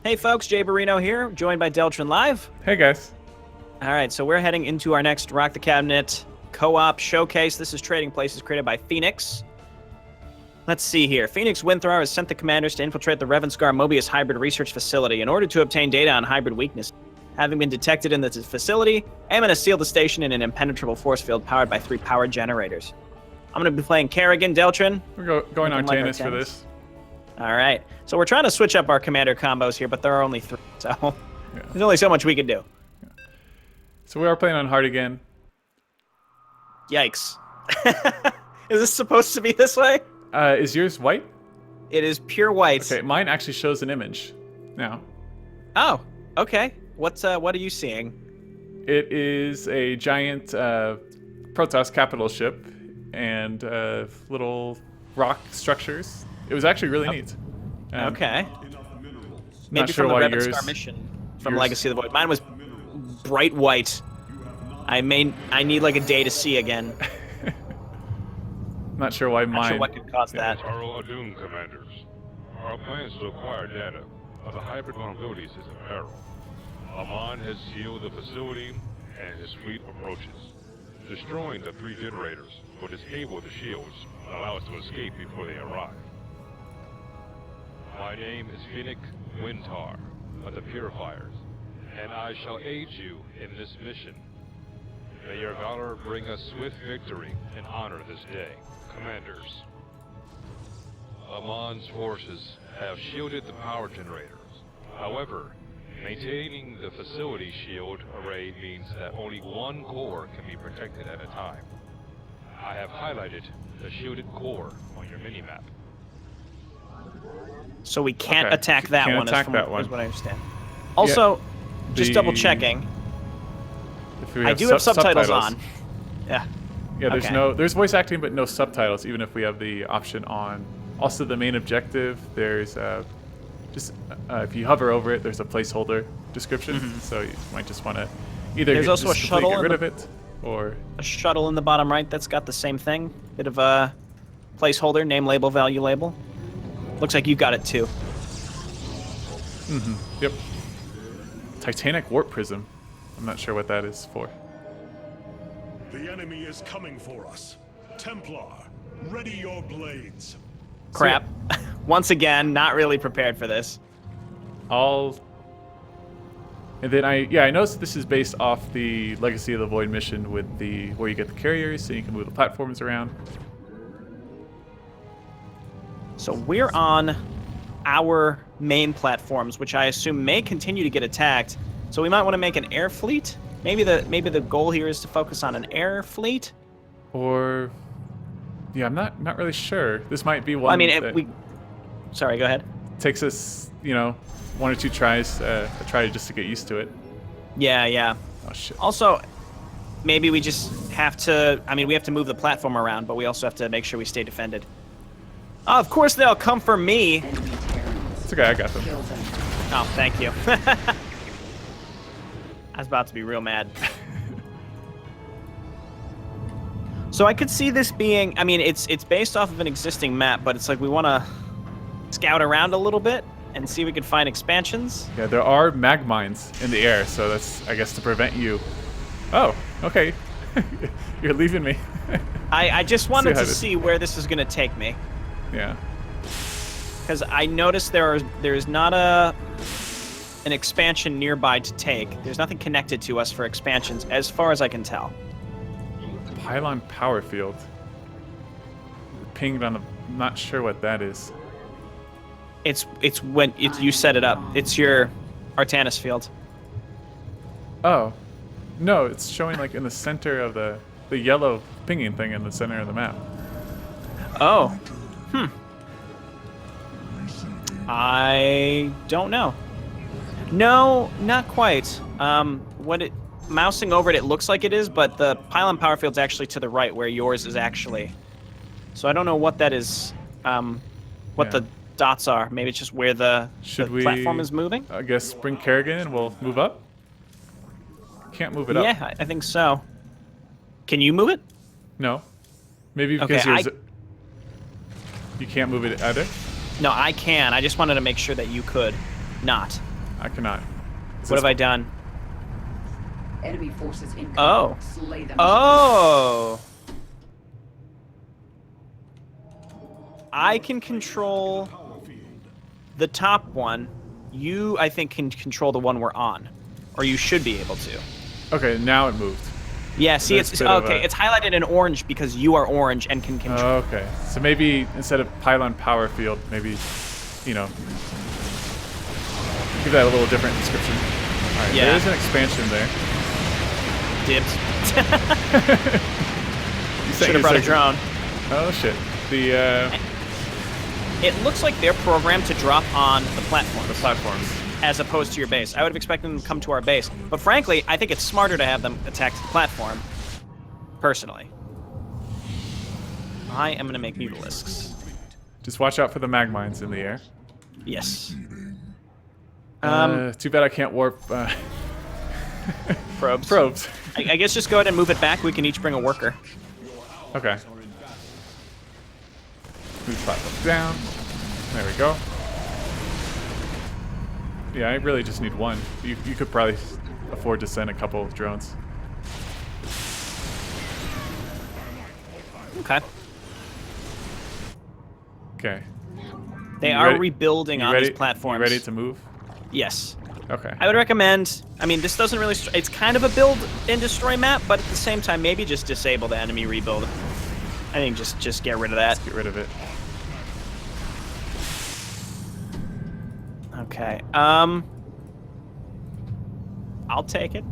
Hey folks, Jay Barrino here, joined by DeltronLive. Hey guys. All right, so we're heading into our next Rock the Cabinet co-op showcase. This is Trading Places created by Feniks. Let's see here. Feniks Win'thar has sent the commanders to infiltrate the Revanscar Moebius hybrid research facility in order to obtain data on hybrid weakness. Having been detected in the facility, Amon has sealed the station in an impenetrable force field powered by 3 power generators. I'm going to be playing Kerrigan, Deltron. We're going Artanis for this. All right. So we're trying to switch up our commander combos here, but there are only 3, so there's only so much we can do. Yeah. So we are playing on hard again. Yikes. Is this supposed to be this way? Is yours white? It is pure white. Okay, mine actually shows an image now. Oh, okay. What are you seeing? It is a giant Protoss capital ship and little rock structures. It was actually really neat. Okay. Not Maybe sure from the why Revanscar mission from Legacy of the Void. Mine was bright white. I need like a day to see again. Not sure why mine. Not sure what could cause that. Taro Adun commanders. Our plans to acquire data of the hybrid vulnerabilities is in peril. Amon has sealed the facility and his fleet approaches. Destroying the 3 generators will disable the shields and allow us to escape before they arrive. My name is Feniks Win'thar of the Purifiers, and I shall aid you in this mission. May your valor bring us swift victory and honor this day. Commanders. Amon's forces have shielded the power generators. However, maintaining the facility shield array means that only 1 core can be protected at a time. I have highlighted the shielded core on your minimap. So we can't attack that can't one, attack is that one. what I understand. Also, just double checking. I do have subtitles on. Yeah. Yeah, there's okay. there's voice acting but no subtitles, even if we have the option on. Also, the main objective, there's if you hover over it, there's a placeholder description. So you might just want to either there's also a shuttle get rid of it, or a shuttle in the bottom right that's got the same thing. Bit of a placeholder, name label, value label. Looks like you got it too. Yep. Titanic warp prism. I'm not sure what that is for. The enemy is coming for us. Templar, ready your blades. Crap. Once again, not really prepared for this. And then I noticed this is based off the Legacy of the Void mission with where you get the carriers so you can move the platforms around. So we're on our main platforms, which I assume may continue to get attacked. So we might want to make an air fleet. Maybe the goal here is to focus on an air fleet. Or, yeah, I'm not really sure. This might be one. Well, I mean, sorry, go ahead. Takes us, 1 or 2 tries, just to get used to it. Yeah. Oh shit. Also, maybe we just have to. I mean, we have to move the platform around, but we also have to make sure we stay defended. Oh, of course they'll come for me. It's okay, I got them. Oh, thank you. I was about to be real mad. So I could see this being, I mean, it's based off of an existing map, but it's like we want to scout around a little bit and see if we can find expansions. Yeah, there are mag mines in the air, so that's, I guess, to prevent you. Oh, okay. You're leaving me. I just wanted to see where this is going to take me. Yeah. Because I noticed there is not an expansion nearby to take. There's nothing connected to us for expansions, as far as I can tell. Pylon power field. Pinged on the. Not sure what that is. It's when you set it up. It's your Artanis field. Oh, no! It's showing like in the center of the yellow pinging thing in the center of the map. Oh. I don't know. No, not quite. Mousing over it looks like it is, but the pylon power field's actually to the right where yours is actually. So I don't know what that is, the dots are. Maybe it's just where the platform is moving? I guess bring Kerrigan and we'll move up? Can't move it up. Yeah, I think so. Can you move it? No. Maybe because you can't move it either? No, I can. I just wanted to make sure that you could not. I cannot. What have I done? Enemy forces incoming. Oh. Slay them. Oh. I can control the top one. You, I think, can control the one we're on. Or you should be able to. Okay, now it moved. Yeah, see, That's it's a bit of okay. a- It's highlighted in orange because you are orange and can control. Okay, so maybe instead of pylon power field, maybe, you know, give that a little different description. All right, Yeah. there is an expansion there. Dibs. You Should have brought a drone. Oh shit. The It looks like they're programmed to drop on the platforms platforms. as opposed to your base. I would have expected them to come to our base. But frankly, I think it's smarter to have them attack the platform, personally. I am going to make mutalisks. Just watch out for the mag mines in the air. Yes. Too bad I can't warp Probes. probes. I guess just go ahead and move it back. We can each bring a worker. Okay. Move platform down. There we go. Yeah, I really just need one. You could probably afford to send a couple of drones. Okay. Okay. They You are ready- rebuilding You on ready? these platforms. You ready to move? Yes. Okay. I would recommend, I mean, this doesn't really, it's kind of a build and destroy map, but at the same time, maybe just disable the enemy rebuild. I think just get rid of that. Get rid of it. Okay. I'll take it.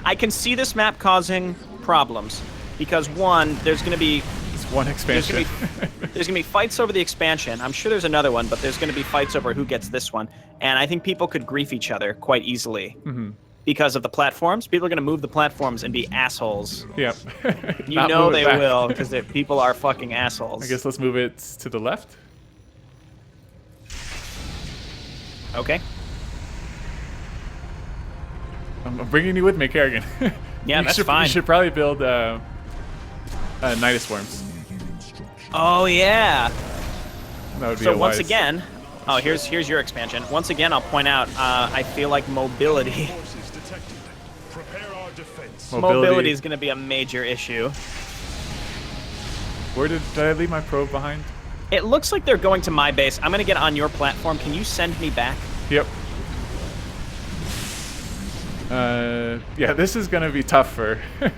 I can see this map causing problems because one, there's going to be It's one expansion. there's gonna be fights over the expansion. I'm sure there's another one, but there's gonna be fights over who gets this one. And I think people could grief each other quite easily because of the platforms. People are gonna move the platforms and be assholes. Yep. You Not know move it they back. will because people are fucking assholes. I guess let's move it to the left. Okay. I'm bringing you with me, Kerrigan. Yeah, that's should, fine. You should probably build Nidus worms. Oh yeah. That would be So a once wise- again, oh here's your expansion. Once again, I'll point out. I feel like mobility. Forces detected. Prepare our defense. Mobility is gonna be a major issue. Where did I leave my probe behind? It looks like they're going to my base. I'm gonna get on your platform. Can you send me back? Yep. Yeah, this is gonna be tough for. I'm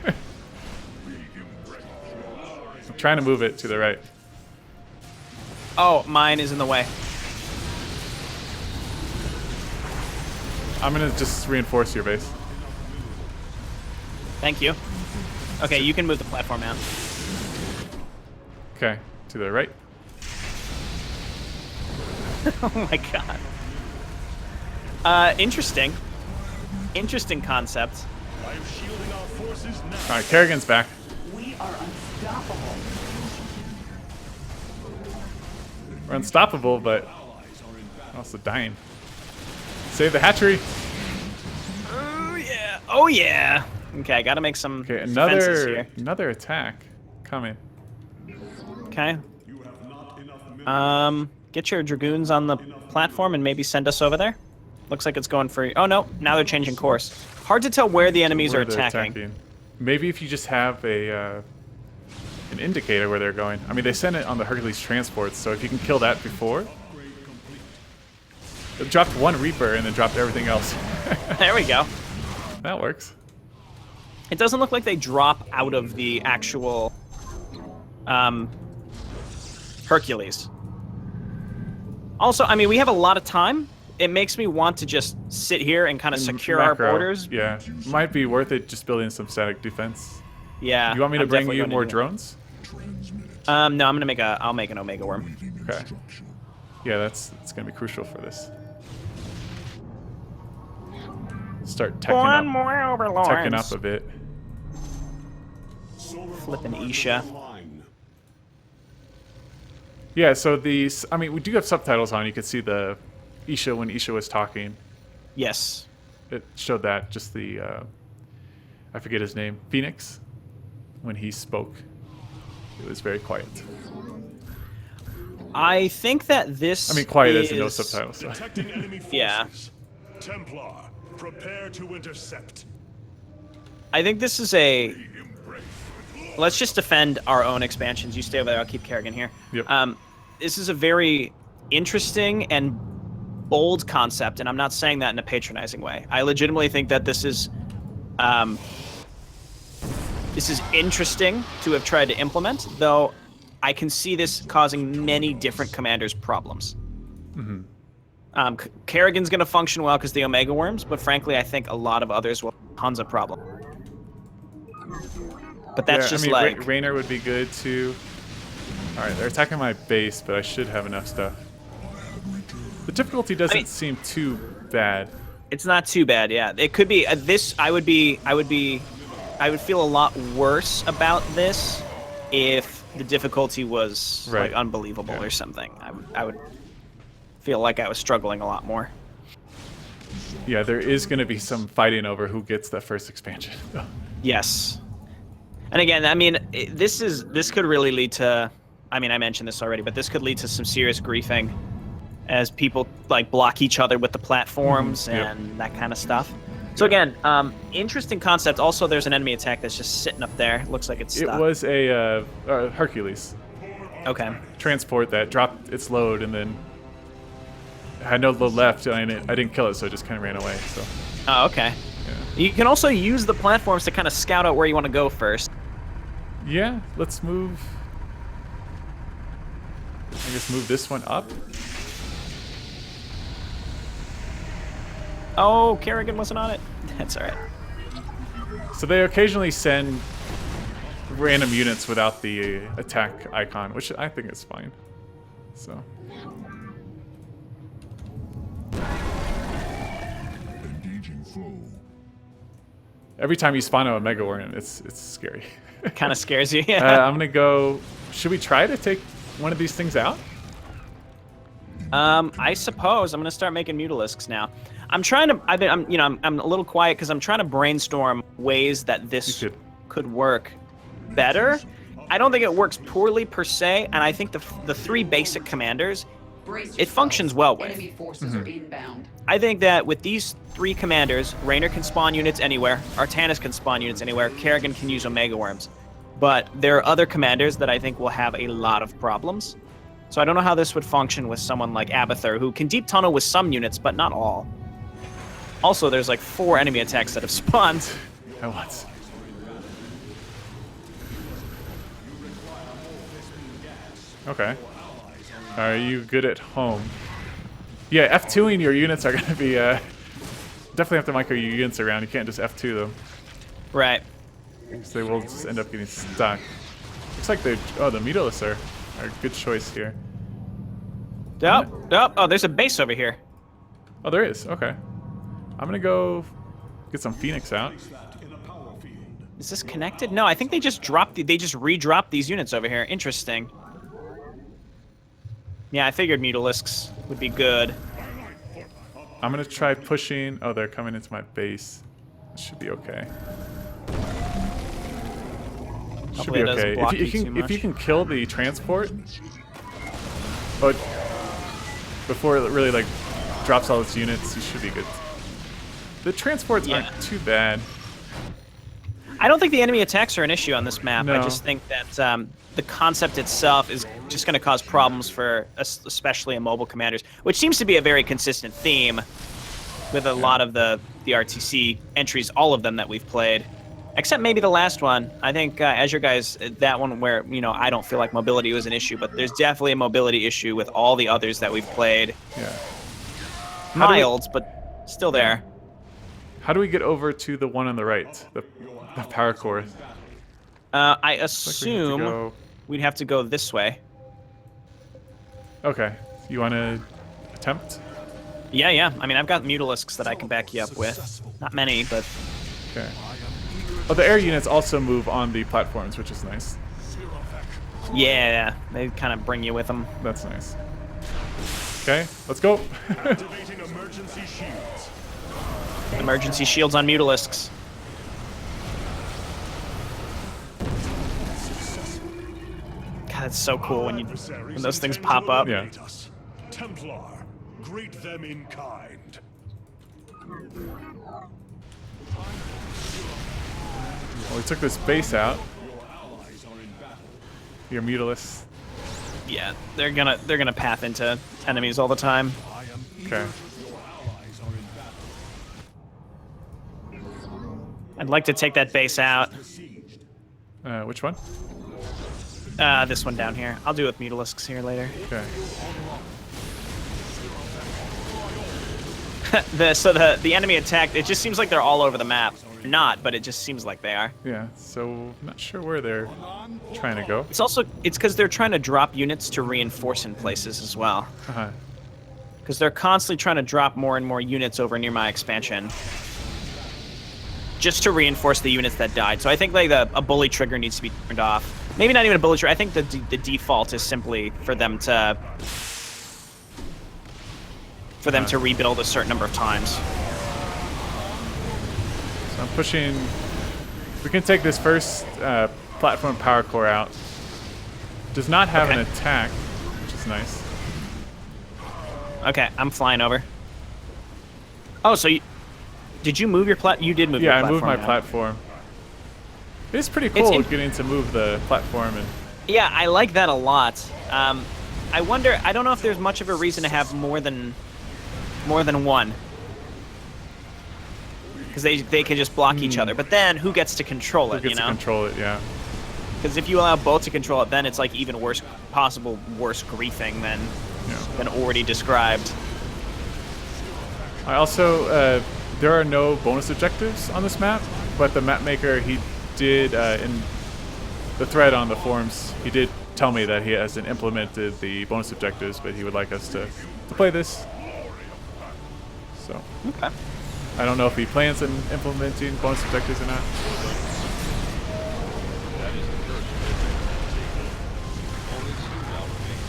trying to move it to the right. Oh, mine is in the way. I'm gonna just reinforce your base. Thank you. Okay, you can move the platform out. Okay, to the right. Oh my god. Interesting. Interesting concept. I am shielding our forces now. All right, Kerrigan's back. We are unstoppable. We're unstoppable, but also dying. Save the hatchery. Oh yeah. Oh yeah. Okay, I gotta make some Okay, defenses here. another attack coming. Okay. Get your dragoons on the platform and maybe send us over there. Looks like it's going for. Oh no! Now they're changing course. Hard to tell where the enemies Where are they're attacking. Maybe if you just have a an indicator where they're going. I mean, they sent it on the Hercules transports, so if you can kill that before. It dropped one Reaper and then dropped everything else. There we go. That works. It doesn't look like they drop out of the actual Hercules. Also, I mean, we have a lot of time. It makes me want to just sit here and kind of secure our Macro, borders. Yeah, might be worth it just building some static defense. Yeah. You want me to I'm bring definitely you going to more do drones? that. No, I'll make an Omega Worm. Okay. Yeah, that's gonna be crucial for this. Start teching One up, more Overlords. teching up a bit. Flippin' Isha. Yeah, so these, I mean, we do have subtitles on. You can see the Isha when Isha was talking. Yes. It showed that, just the, I forget his name, Feniks, when he spoke. It was very quiet. I think that this I mean, quiet as in no is- subtitles. Detecting enemy forces. Yeah. Templar, prepare to intercept. I think this is a... Let's just defend our own expansions. You stay over there. I'll keep Kerrigan here. Yep. This is a very interesting and bold concept, and I'm not saying that in a patronizing way. I legitimately think that this is interesting to have tried to implement, though I can see this causing many different commanders problems. Kerrigan's going to function well because the Omega Worms, but frankly, I think a lot of others will have tons of problem. But that's just like... Raynor would be good too. Alright, they're attacking my base, but I should have enough stuff. The difficulty doesn't seem too bad. It's not too bad, yeah. It could be I would feel a lot worse about this if the difficulty was like unbelievable or something. I would feel like I was struggling a lot more. Yeah, there is going to be some fighting over who gets that first expansion. Yes. And again, I mean, this could really lead to, I mean, I mentioned this already, but this could lead to some serious griefing as people like block each other with the platforms and that kind of stuff. So again, interesting concept. Also, there's an enemy attack that's just sitting up there. Looks like it's stuck. It was a Hercules. Okay. Transport that dropped its load and then had no load left, and I didn't kill it, so it just kind of ran away. So. Oh, okay. Yeah. You can also use the platforms to kind of scout out where you want to go first. Yeah, let's move. I guess move this one up. Oh, Kerrigan wasn't on it. That's all right. So they occasionally send random units without the attack icon, which I think is fine. So. Engaging foe. Every time you spawn a Omega Warrior, it's scary. Kind of scares you, yeah. I'm gonna go. Should we try to take one of these things out? I suppose I'm gonna start making mutalisks now. I'm trying to. I'm a little quiet because I'm trying to brainstorm ways that this could work better. I don't think it works poorly per se, and I think the three basic commanders, it functions well with. Enemy forces are inbound. I think that with these three commanders, Raynor can spawn units anywhere, Artanis can spawn units anywhere, Kerrigan can use Omega Worms. But there are other commanders that I think will have a lot of problems. So I don't know how this would function with someone like Abathur, who can deep tunnel with some units, but not all. Also, there's like 4 enemy attacks that have spawned. At once. Okay. Are you good at home? Yeah, F2ing your units are going to be... definitely have to micro your units around. You can't just F2 them. Right. Because they will just end up getting stuck. Looks like they... Oh, the Mutalisks are a good choice here. Oh, there's a base over here. Oh, there is. Okay. I'm going to go get some Feniks out. Is this connected? No, I think they just dropped... They just re-dropped these units over here. Interesting. Yeah, I figured Mutalisks would be good. I'm going to try pushing... Oh, they're coming into my base. It should be okay. Should be okay. If you can kill the transport, but before it really like drops all its units, you should be good. The transports aren't too bad. I don't think the enemy attacks are an issue on this map. No. I just think that the concept itself is just going to cause problems for especially immobile commanders, which seems to be a very consistent theme with a lot of the RTC entries, all of them that we've played. Except maybe the last one. I think as your guys, that one where, I don't feel like mobility was an issue, but there's definitely a mobility issue with all the others that we've played. Yeah. Mild, but still there. How do we get over to the one on the right, the power core? I assume we'd have to go this way. Okay. You want to attempt? Yeah. I mean, I've got Mutalisks that I can back you up with. Not many, but... Okay. Oh, the air units also move on the platforms, which is nice. Yeah, they kind of bring you with them. That's nice. Okay, let's go. Activating emergency shields. Emergency shields on Mutalisks. God, it's so cool when those things pop up. Yeah. Templar, greet them in kind. Well, we took this base out. Your Mutalisk. Yeah, they're gonna path into enemies all the time. Okay. I'd like to take that base out. Which one? This one down here. I'll do it with Mutalisks here later. Okay. The enemy attack, it just seems like they're all over the map. Not, but it just seems like they are. Yeah, so I'm not sure where they're trying to go. It's because they're trying to drop units to reinforce in places as well. Uh-huh. Because they're constantly trying to drop more and more units over near my expansion. Just to reinforce the units that died. So I think like a bully trigger needs to be turned off. Maybe not even a bully trigger. I think the default is simply for them to rebuild a certain number of times. So I'm pushing. We can take this first platform power core out. Does not have an attack, which is nice. Okay, I'm flying over. Oh, so did you move your You did move your platform. Yeah, I moved my now. platform. It's pretty cool getting to move the platform and. Yeah, I like that a lot. I wonder. I don't know if there's much of a reason to have more than one. Because they can just block each other. But then who gets to control it? Who gets to control it? Yeah. Because if you allow both to control it, then it's like even worse, possible worse griefing than already described. I also there are no bonus objectives on this map, but the map maker, he did in the thread on the forums, he did tell me that he hasn't implemented the bonus objectives, but he would like us to play this. So Okay. I don't know if he plans on implementing bonus objectives or not. That is the first mission. Only two now remain.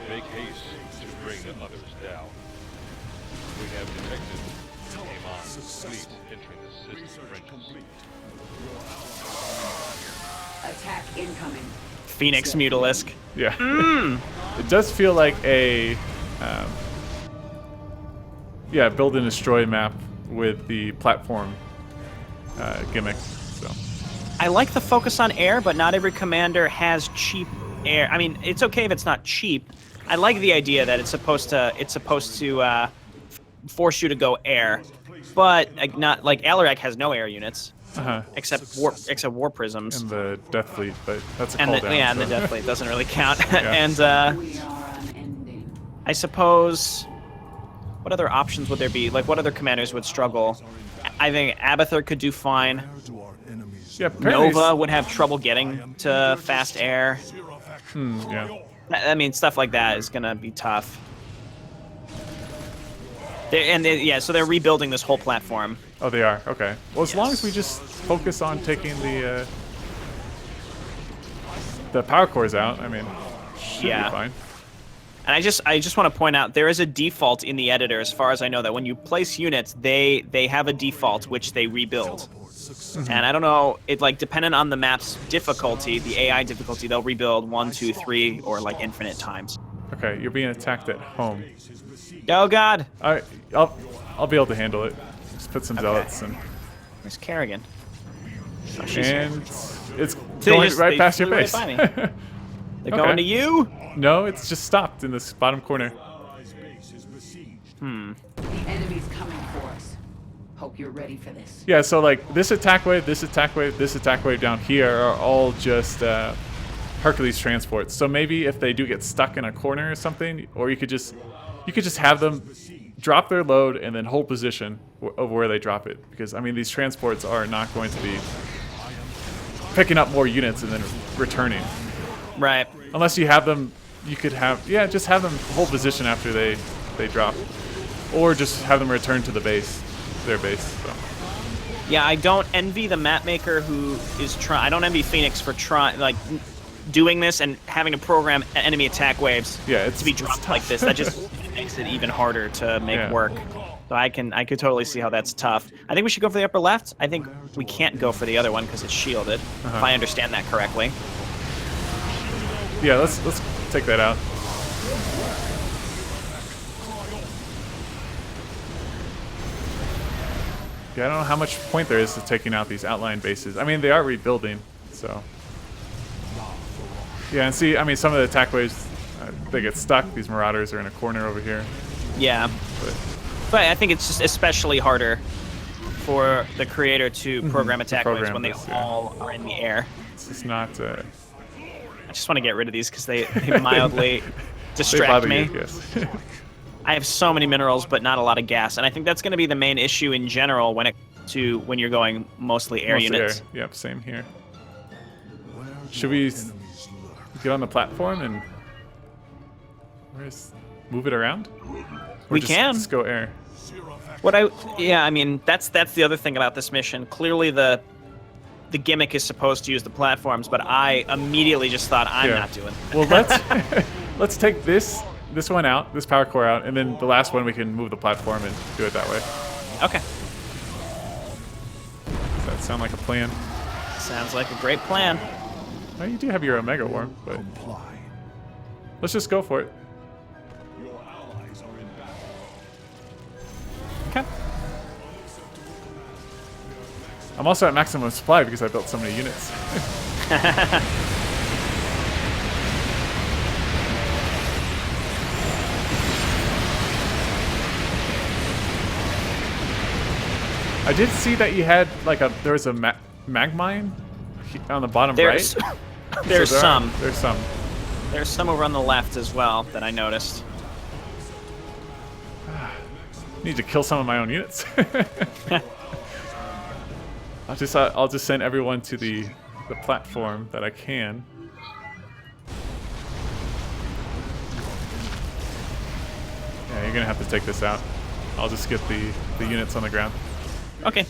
Make haste to bring the others down. We have detected Amon's fleet entering the system trenches. Attack incoming. Phoenix Mutalisk. Yeah. It does feel like a build and destroy map with the platform gimmick. So I like the focus on air, but not every commander has cheap air. I mean, it's okay if it's not cheap. I like the idea that it's supposed to force you to go air, but like, not like Alarak has no air units except war prisms. and the Death Fleet, but that's a And cooldown. and the Death Fleet doesn't really count. Yeah. And We are unending. I suppose, what other options would there be? Like, what other commanders would struggle? I think Abathur could do fine. Yeah, apparently Nova would have trouble getting to fast air. yeah. I mean, stuff like that is gonna be tough. So they're rebuilding this whole platform. Oh, they are. Okay. Well, as long as we Yes. just focus on taking the power cores out, I mean, should be fine. And I just want to point out there is a default in the editor, as far as I know, that when you place units, they have a default which they rebuild. And I don't know, it like dependent on the map's difficulty, the AI difficulty, they'll rebuild 1, 2, 3, or like infinite times. Okay, you're being attacked at home. Oh God! I'll be able to handle it. Just put some zealots and Where's Kerrigan? Oh, she's here. and it's They going just- right they past your flew right base. by me. They're going to you. No, it's just stopped in this bottom corner. The enemy's coming for us. Hope you're ready for this. Yeah, so like this attack wave, this attack wave, this attack wave down here are all just Hercules transports. So maybe if they do get stuck in a corner or something, or you could just have them drop their load and then hold position of where they drop it. Because I mean, these transports are not going to be picking up more units and then returning. Right. Unless you have them, you could have just have them hold position after they drop, or just have them return to their base. So. Yeah, I don't envy the map maker who is trying. I don't envy Phoenix for doing this and having to program enemy attack waves to be dropped like this. That just makes it even harder to make work. So I could totally see how that's tough. I think we should go for the upper left. I think we can't go for the other one because it's shielded, if I understand that correctly. Yeah, let's take that out. Yeah, I don't know how much point there is to taking out these outlying bases. I mean, they are rebuilding, so. Yeah, and see, I mean, some of the attack waves, they get stuck. These Marauders are in a corner over here. Yeah. But I think it's just especially harder for the creator to program attack waves when they all are in the air. It's just not... I just want to get rid of these because they mildly distract me. You, yes. I have so many minerals, but not a lot of gas, and I think that's going to be the main issue in general when you're going mostly air units. Air. Yep, same here. Should we get on the platform and move it around? Or we can. Just go air. I mean, that's the other thing about this mission. Clearly, the gimmick is supposed to use the platforms, but I immediately just thought I'm not doing that. Well, let's take this one out, this power core out, and then the last one we can move the platform and do it that way. Okay. Does that sound like a plan? Sounds like a great plan. Oh, you do have your Omega Worm, but let's just go for it. Okay. I'm also at maximum supply because I built so many units. I did see that you had like there was a mag mine on the bottom right. There's so some. There's some. There's some over on the left as well that I noticed. Need to kill some of my own units. I'll just send everyone to the platform that I can. Yeah, you're gonna have to take this out. I'll just get the units on the ground. Okay.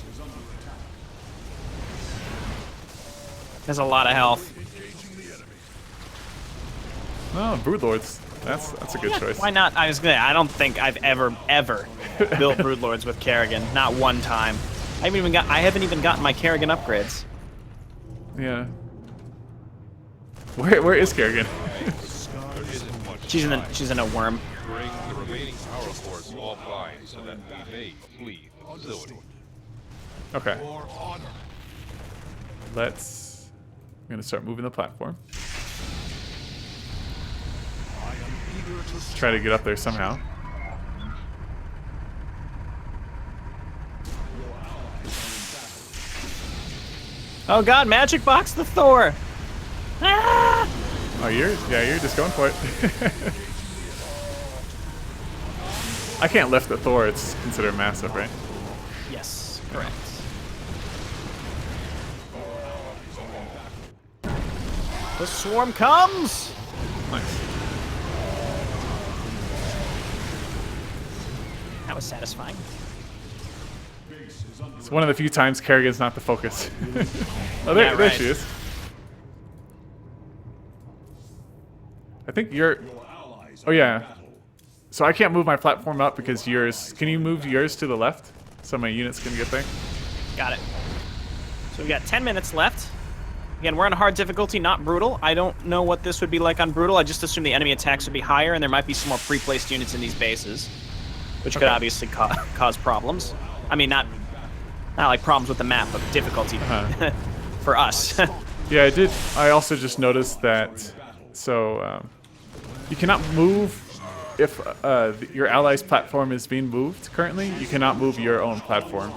There's a lot of health. Oh, Broodlords. That's a good choice. Why not? I don't think I've ever built Broodlords with Kerrigan. Not one time. I haven't even gotten my Kerrigan upgrades. Yeah. Where is Kerrigan? She's in a worm. Bring the remaining power cores offline so that we may flee the facility. Okay. I'm gonna start moving the platform. Try to get up there somehow. Oh god, magic box the Thor! Ah! Oh, you're just going for it. I can't lift the Thor, it's considered massive, right? Yes, correct. The swarm comes! Nice. That was satisfying. It's one of the few times Kerrigan's not the focus. Oh, there, Yeah, there right. she is. I think you're... Oh, yeah. So I can't move my platform up because yours... Can you move yours to the left so my units can get there? Got it. So we got 10 minutes left. Again, we're on hard difficulty, not brutal. I don't know what this would be like on brutal. I just assume the enemy attacks would be higher, and there might be some more pre-placed units in these bases, which could obviously cause problems. I mean, not like problems with the map, but difficulty for us. Yeah, I did. I also just noticed that. So you cannot move if your ally's platform is being moved currently. You cannot move your own platform,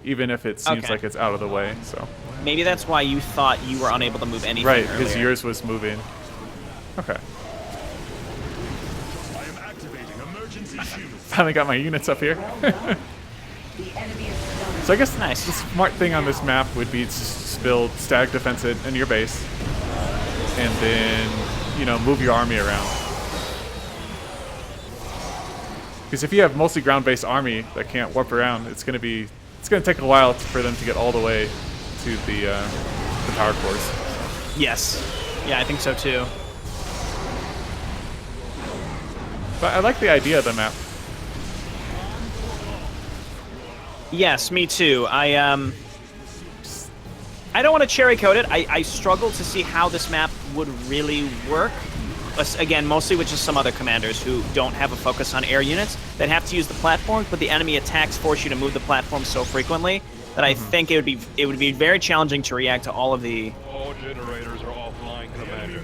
even if it seems like it's out of the way. So maybe that's why you thought you were unable to move anything. right, earlier. because yours was moving. Okay. I am activating emergency shield. Finally got my units up here. So I guess the smart thing on this map would be to just build static defense in your base, and then move your army around. Because if you have mostly ground-based army that can't warp around, it's gonna take a while for them to get all the way to the power cores. Yes. Yeah, I think so too. But I like the idea of the map. Yes, me too. I don't want to cherry coat it. I struggle to see how this map would really work. again, mostly with just some other commanders who don't have a focus on air units that have to use the platforms, but the enemy attacks force you to move the platform so frequently that I think it would be very challenging to react to all of the. All generators are offline, Commander,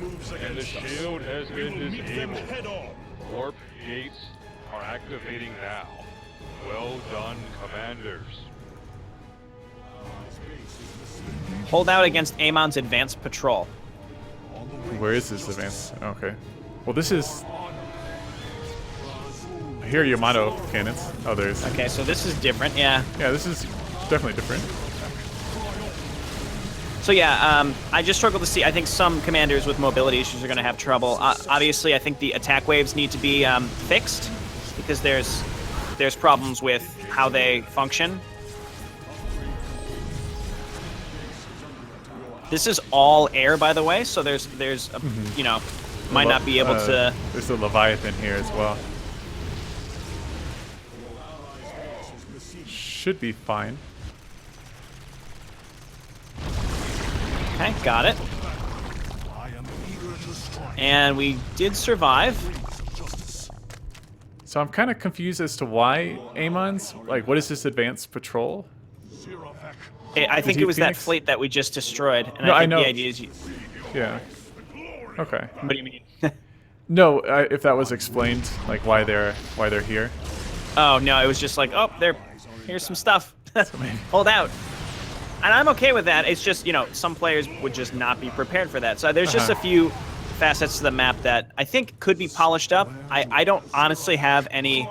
and the shield has been disabled. Warp gates are activating now. Well done, Commanders. Hold out against Amon's advanced patrol. Where is this advance? Okay. Well, this is. Here are Yamato cannons. Oh, there's. Okay, so this is different, yeah. Yeah, this is definitely different. So yeah, I just struggle to see. I think some commanders with mobility issues are going to have trouble. Obviously, I think the attack waves need to be fixed because there's problems with how they function. This is all air, by the way, so there's a, you know, might not be able to. There's a Leviathan here as well. Should be fine. Okay, got it. And we did survive. So I'm kind of confused as to why Amon's, like, what is this advanced patrol? I think he it was that Phoenix? fleet that we just destroyed, and No, I I think know. the idea is. Yeah. Okay. What do you mean? No, if that was explained, like why they're here. Oh no, it was just like, oh, here's some stuff. Hold out. And I'm okay with that. It's just, you know, some players would just not be prepared for that. So there's just a few facets to the map that I think could be polished up. I don't honestly have any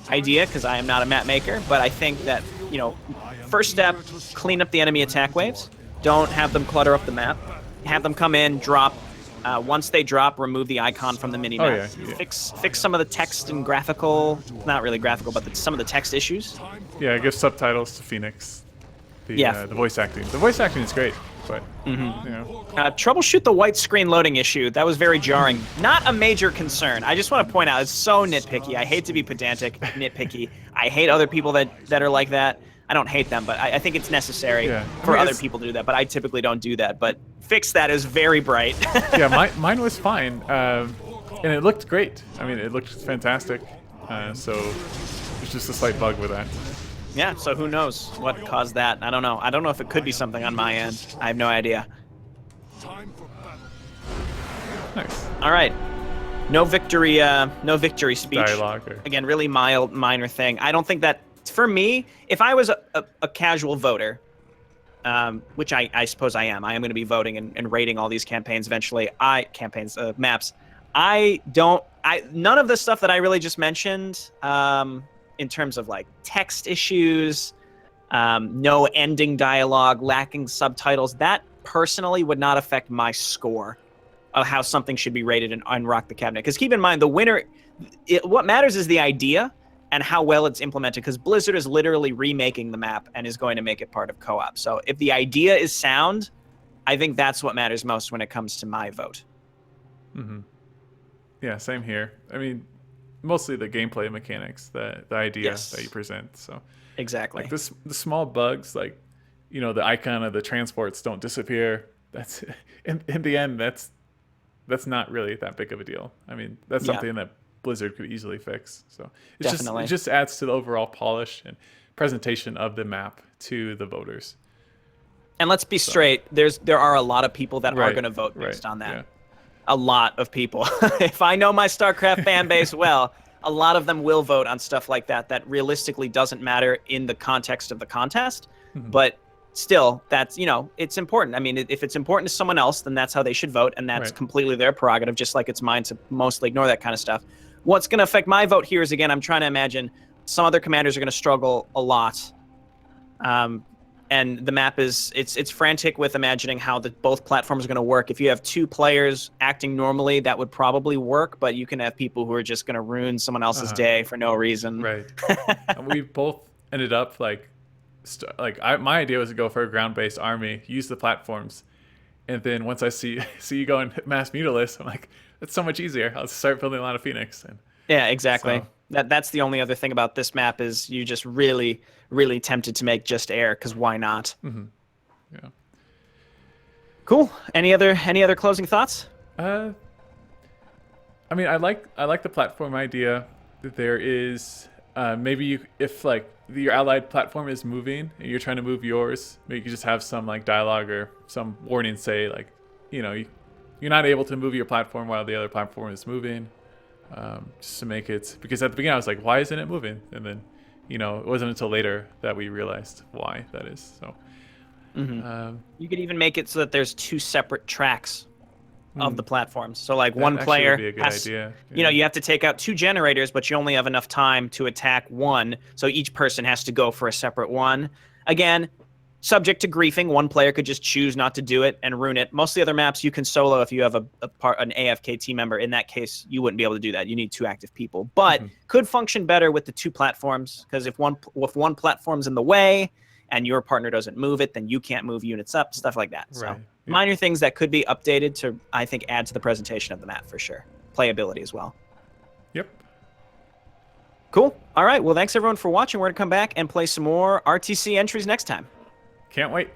idea because I am not a map maker, but I think that, you know, first step, clean up the enemy attack waves. Don't have them clutter up the map. Have them come in, drop. Once they drop, remove the icon from the mini-map. Yeah. Fix some of the text and graphical, not really graphical, but some of the text issues. Yeah, give subtitles to Feniks. The voice acting. The voice acting is great, but you know. Troubleshoot the white screen loading issue. That was very jarring. Not a major concern. I just want to point out, it's so nitpicky. I hate to be pedantic, nitpicky. I hate other people that are like that. I don't hate them, but I think it's necessary for other people to do that. But I typically don't do that. But fix that is very bright. Yeah, mine was fine, and it looked great. I mean, it looked fantastic. So it's just a slight bug with that. Yeah, so who knows what caused that? I don't know. I don't know if it could be something on my end. I have no idea. Nice. All right. No victory speech. Dialogue. Again, really mild, minor thing. I don't think that, for me, if I was a casual voter, which I suppose I am going to be voting and rating all these campaigns eventually. Maps. None of the stuff that I really just mentioned, in terms of like text issues, no ending dialogue, lacking subtitles, that personally would not affect my score of how something should be rated on Rock the Cabinet. Because keep in mind, the winner, what matters is the idea and how well it's implemented, because Blizzard is literally remaking the map and is going to make it part of co-op. So if the idea is sound, I think that's what matters most when it comes to my vote. Mm-hmm. Yeah, same here. I mean, mostly the gameplay mechanics, the idea that you present. So exactly. Like the small bugs, like, you know, the icon of the transports don't disappear. That's in the end, that's not really that big of a deal. I mean, that's something that Blizzard could easily fix. So it just adds to the overall polish and presentation of the map to the voters. And let's be straight, there are a lot of people that are going to vote based on that. Yeah. A lot of people. If I know my StarCraft fan base well, a lot of them will vote on stuff like that realistically doesn't matter in the context of the contest. Mm-hmm. But still, that's, you know, it's important. I mean, if it's important to someone else, then that's how they should vote, and that's completely their prerogative, just like it's mine to mostly ignore that kind of stuff. What's going to affect my vote here is, again, I'm trying to imagine some other commanders are going to struggle a lot. And the map it's frantic with imagining how both platforms are going to work. If you have two players acting normally, that would probably work, but you can have people who are just going to ruin someone else's day for no reason. Right. And we both ended up my idea was to go for a ground-based army, use the platforms, and then once I see you go and mass Mutalisk, I'm like, that's so much easier. I'll start building a lot of Feniks. Yeah, exactly. So. That's the only other thing about this map is you just really, really tempted to make just air, because why not? Mm-hmm. Yeah. Cool. Any other closing thoughts? I mean, I like the platform idea. There is maybe if like your allied platform is moving and you're trying to move yours, maybe you could just have some like dialogue or some warning say like, you're not able to move your platform while the other platform is moving. Just to make it, because at the beginning I was like, why isn't it moving? And then, it wasn't until later that we realized why that is. So You could even make it so that there's 2 separate tracks of the platforms. So like that one actually player would be a good has, idea. you have to take out 2 generators, but you only have enough time to attack one. So each person has to go for a separate one. Again, subject to griefing. One player could just choose not to do it and ruin it. Most of the other maps you can solo if you have an AFK team member. In that case, you wouldn't be able to do that. You need 2 active people. But could function better with the 2 platforms, because if one platform's in the way and your partner doesn't move it, then you can't move units up, stuff like that. So minor things that could be updated to, I think, add to the presentation of the map for sure. Playability as well. Yep. Cool. All right. Well, thanks everyone for watching. We're going to come back and play some more RTC entries next time. Can't wait.